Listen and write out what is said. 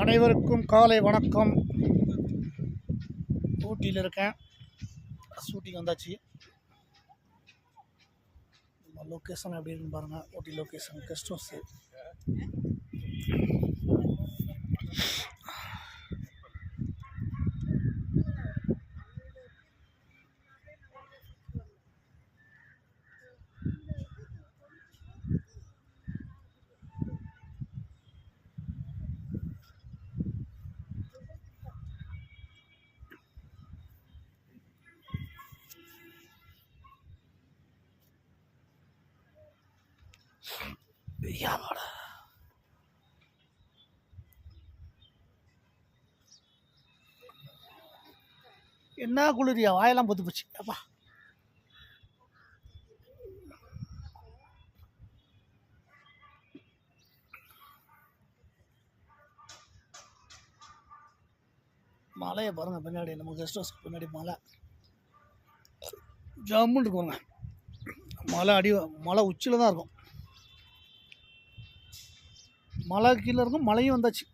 அனைவருக்கும் காலை வணக்கம். ஊட்டியில் இருக்கேன். ஷூட்டிங் வந்தாச்சு. லொக்கேஷன் எப்படி இருக்குன்னு பாருங்கள். ஊட்டி லொக்கேஷன் கெஸ்ட் ஹவுஸு. என்ன குளிரியா, வாயெல்லாம் பொத்து போச்சு. அப்பா மலையை பாருங்கள். பின்னாடி நம்ம கெஸ்ட் ஹவுஸ்க்கு பின்னாடி மலை ஜம்முன்னு இருக்குங்க. மலை உச்சியில் தான் இருக்கும். மலை கீழே இருக்கும். மலையும் வந்தாச்சு.